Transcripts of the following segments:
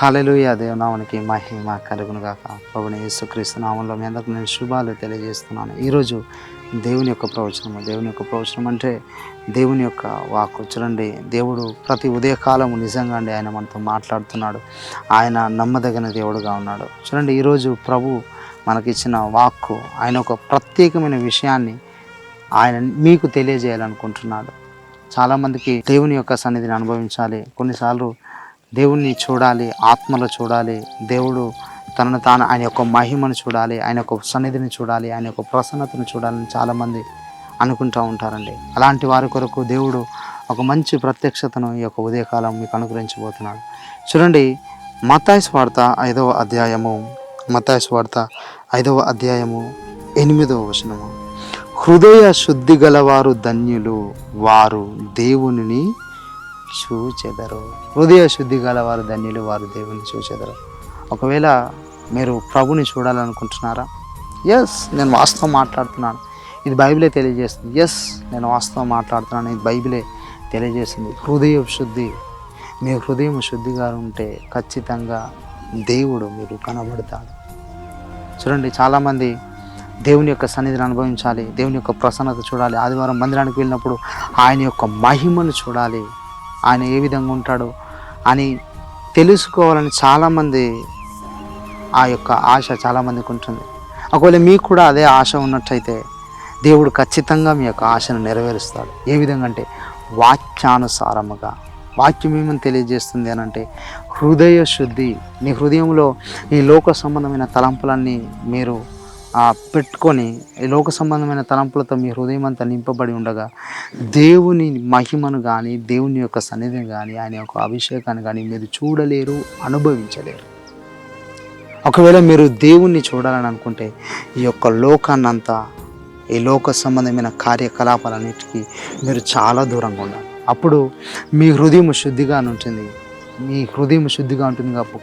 హల్లెలూయా. దేవునామానికి మహిమ కలుగును గాక. ప్రభువైన యేసుక్రీస్తు నామములో మీ అందరికీ నేను శుభాలు తెలియజేస్తున్నాను. ఈరోజు దేవుని యొక్క ప్రవచనం అంటే దేవుని యొక్క వాక్కు. చూడండి, దేవుడు ప్రతి ఉదయకాలము నిజంగా ఆయన మనతో మాట్లాడుతున్నాడు. ఆయన నమ్మదగిన దేవుడుగా ఉన్నాడు. చూడండి, ఈరోజు ప్రభు మనకిచ్చిన వాక్కు, ఆయన ఒక ప్రత్యేకమైన విషయాన్ని ఆయన మీకు తెలియజేయాలనుకుంటున్నాడు. చాలామందికి దేవుని యొక్క సన్నిధిని అనుభవించాలి, కొన్నిసార్లు దేవుణ్ణి చూడాలి, ఆత్మలో చూడాలి, దేవుడు తనను తాను ఆయన యొక్క మహిమను చూడాలి, ఆయన యొక్క సన్నిధిని చూడాలి, ఆయన యొక్క ప్రసన్నతను చూడాలని చాలామంది అనుకుంటూ ఉంటారండి. అలాంటి వారి కొరకు దేవుడు ఒక మంచి ప్రత్యక్షతను ఈ యొక్క ఉదయకాలం మీకు అనుగ్రహించబోతున్నాడు. చూడండి, మత్తయి సువార్త 5వ అధ్యాయము 8వ వచనము. హృదయ శుద్ధి గలవారు ధన్యులు, వారు దేవునిని చూచెదరు. హృదయ శుద్ధి గలవారు ధన్యులు, వారు దేవుని చూచెదరు. ఒకవేళ మీరు ప్రభుని చూడాలనుకుంటున్నారా? ఎస్, నేను వాస్తవం మాట్లాడుతున్నాను, ఇది బైబిలే తెలియజేస్తుంది. ఎస్, నేను వాస్తవం మాట్లాడుతున్నాను, ఇది బైబిలే తెలియజేస్తుంది. హృదయ శుద్ధి, మీ హృదయం శుద్ధిగా ఉంటే ఖచ్చితంగా దేవుడు మీరు కనబడతాడు. చూడండి, చాలామంది దేవుని యొక్క సన్నిధిని అనుభవించాలి, దేవుని యొక్క ప్రసన్నత చూడాలి, ఆదివారం మందిరానికి వెళ్ళినప్పుడు ఆయన యొక్క మహిమను చూడాలి, ఆయన ఏ విధంగా ఉంటాడో అని తెలుసుకోవాలని చాలామంది ఆ యొక్క ఆశ చాలామందికి ఉంటుంది. ఒకవేళ మీకు కూడా అదే ఆశ ఉన్నట్టయితే దేవుడు ఖచ్చితంగా మీ యొక్క ఆశను నెరవేరుస్తాడు. ఏ విధంగా అంటే వాక్యానుసారముగా. వాక్యం ఏమని తెలియజేస్తుంది అని అంటే హృదయ శుద్ధి. నీ హృదయంలో ఈ లోక సంబంధమైన తలంపులన్నీ మీరు పెట్టుకొని, ఈ లోక సంబంధమైన తలంపులతో మీ హృదయం అంతా నింపబడి ఉండగా దేవుని మహిమను కానీ, దేవుని యొక్క సన్నిధిని కానీ, ఆయన యొక్క అభిషేకాన్ని కానీ మీరు చూడలేరు, అనుభవించలేరు. ఒకవేళ మీరు దేవుణ్ణి చూడాలని అనుకుంటే ఈ యొక్క లోకాన్నంతా, ఈ లోక సంబంధమైన కార్యకలాపాలన్నిటికీ మీరు చాలా దూరంగా ఉండాలి. అప్పుడు మీ హృదయం శుద్ధిగా ఉంటుంది.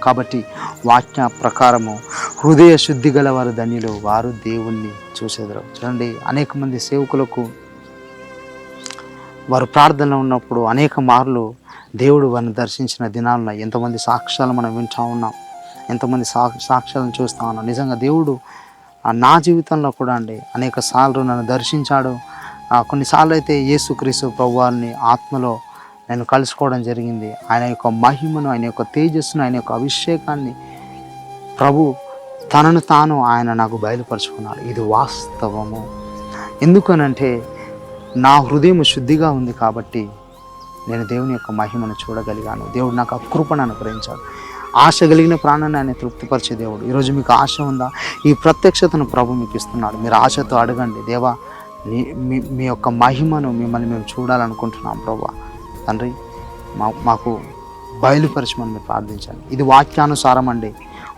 కాబట్టి వాక్య ప్రకారము హృదయ శుద్ధి గల వారు ధన్యులు, వారు దేవుణ్ణి చూసేదరు. చూడండి, అనేక మంది సేవకులకు వారు ప్రార్థనలో ఉన్నప్పుడు అనేక మార్లు దేవుడు వారిని దర్శించిన దినాలున్న ఎంతమంది సాక్ష్యాలు మనం వింటూ ఉన్నాం, ఎంతమంది సాక్ష్యాలను చూస్తూ ఉన్నాం. నిజంగా దేవుడు నా జీవితంలో కూడా అండి అనేక సార్లు నన్ను దర్శించాడు. కొన్నిసార్లు అయితే యేసుక్రీస్తు ప్రభువారిని ఆత్మలో నేను కలుసుకోవడం జరిగింది. ఆయన యొక్క మహిమను, ఆయన యొక్క తేజస్సును, ఆయన యొక్క అభిషేకాన్ని ప్రభు తనను తాను ఆయన నాకు బయలుపరుచుకున్నాడు. ఇది వాస్తవము. ఎందుకనంటే నా హృదయం శుద్ధిగా ఉంది కాబట్టి నేను దేవుని యొక్క మహిమను చూడగలిగాను. దేవుడు నాకు ఆ కృపను అనుగ్రహించాడు. ఆశ కలిగిన ప్రాణాన్ని ఆయన తృప్తిపరిచే దేవుడు. ఈరోజు మీకు ఆశ ఉందా? ఈ ప్రత్యక్షతను ప్రభు మీకు ఇస్తున్నాడు. మీరు ఆశతో అడగండి, దేవా మీ యొక్క మహిమను మిమ్మల్ని మేము చూడాలనుకుంటున్నాం ప్రభా, తండ్రి మాకు బయలుపరచమని మీరు ప్రార్థించండి. ఇది వాక్యానుసారం అండి,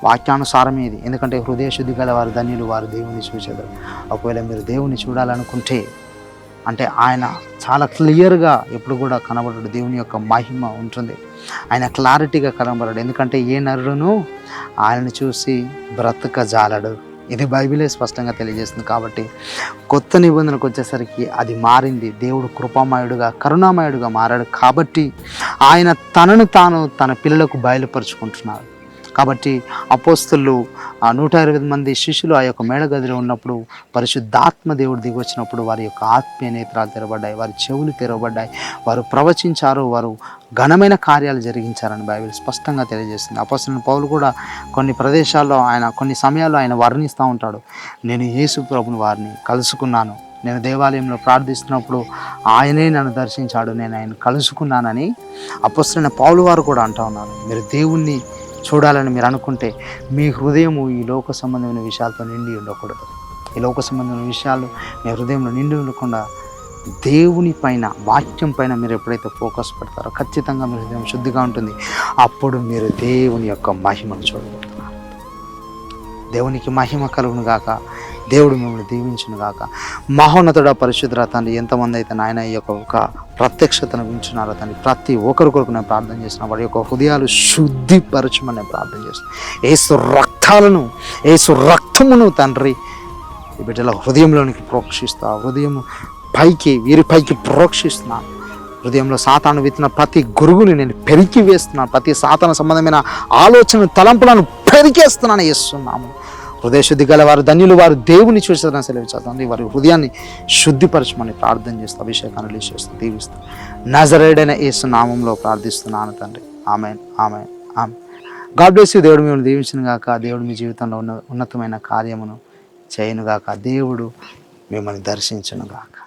వాక్యానుసారమే ఇది. ఎందుకంటే హృదయ శుద్ధి గల వారు ధన్యులు, వారు దేవుని చూసేదారు. ఒకవేళ మీరు దేవుని చూడాలనుకుంటే అంటే ఆయన చాలా క్లియర్గా ఎప్పుడు కూడా కనబడడు. దేవుని యొక్క మహిమ ఉంటుంది, ఆయన క్లారిటీగా కనబడడు. ఎందుకంటే ఏ నరుడును ఆయనను చూసి బ్రతకజాలడు. ఇది బైబిలే స్పష్టంగా తెలియజేస్తుంది. కాబట్టి కొత్త నిబంధనకు వచ్చేసరికి అది మారింది. దేవుడు కృపామయుడుగా, కరుణామయుడుగా మారాడు. కాబట్టి ఆయన తనను తాను తన పిల్లలకు బయలుపరుచుకుంటున్నారు. కాబట్టి అపోస్తలు 120 మంది శిష్యులు ఆ యొక్క మేడగదిలో ఉన్నప్పుడు పరిశుద్ధాత్మ దేవుడు దిగి వచ్చినప్పుడు వారి యొక్క ఆత్మీయ నేత్రాలు తెరవబడ్డాయి, వారి చెవులు తెరవబడ్డాయి, వారు ప్రవచించారు, వారు ఘనమైన కార్యాలు జరిగించారని బైబిల్ స్పష్టంగా తెలియజేస్తుంది. అపోస్తలుడైన పౌలు కూడా కొన్ని ప్రదేశాల్లో కొన్ని సమయాల్లో ఆయన వర్ణిస్తూ ఉంటాడు. నేను యేసు ప్రభుని వారిని కలుసుకున్నాను, నేను దేవాలయంలో ప్రార్థిస్తున్నప్పుడు ఆయనే నన్ను దర్శించాడు, నేను ఆయన కలుసుకున్నానని అపోస్తలుడైన పౌలు వారు కూడా అంటూ ఉన్నారు. మీరు దేవుణ్ణి చూడాలని మీరు అనుకుంటే మీ హృదయము ఈ లోక సంబంధమైన విషయాలతో నిండి ఉండకూడదు. ఈ లోక సంబంధమైన విషయాలు మీ హృదయంలో నిండి ఉండకుండా దేవుని పైన, వాక్యం పైన మీరు ఎప్పుడైతే ఫోకస్ పెడతారో ఖచ్చితంగా మీ హృదయం శుద్ధిగా ఉంటుంది. అప్పుడు మీరు దేవుని యొక్క మహిమను చూడగలుగుతారు. దేవునికి మహిమ కలుగును గాక. దేవుడు మిమ్మల్ని దీవించును గాక. మహోన్నతుడ పరిశుద్ధ తండ్రి, ఎంతమంది అయితే నాయన ఈ యొక్క ప్రత్యక్షతను వింటున్నారో తండ్రి, ప్రతి ఒక్కరి కొరకు నేను ప్రార్థన చేసిన వారి యొక్క హృదయాలు శుద్ధిపరచమని నేను ప్రార్థన చేస్తున్నాను. ఏసు రక్తమును తండ్రి ఈ బిడ్డల హృదయంలోనికి ప్రోక్షిస్తా, హృదయం వీరి పైకి ప్రోక్షిస్తున్నాను. హృదయంలో సాతాను విత్తిన ప్రతి గురుగుని నేను పెరికి వేస్తున్నాను. ప్రతి సాతాను సంబంధమైన ఆలోచన తలంపులను పెరికేస్తున్నాను యేసునామములో. హృదయ శుద్ధి గల వారు ధన్యులు, వారు దేవుని చూసేదని సెలవిస్తుంది. వారి హృదయాన్ని శుద్ధిపరచమని ప్రార్థన చేస్తూ అభిషేకాన్ని చేస్తూ దీవిస్తూ నజరేయుడైన యేసు నామంలో ప్రార్థిస్తున్నాను తండ్రి. ఆమేన్, ఆమేన్, ఆమేన్. God bless you. దేవుడు మిమ్మల్ని దీవించును గాక. దేవుడు మీ జీవితంలో ఉన్నతమైన కార్యమును చేయను గాక. దేవుడు మిమ్మల్ని దర్శించును గాక.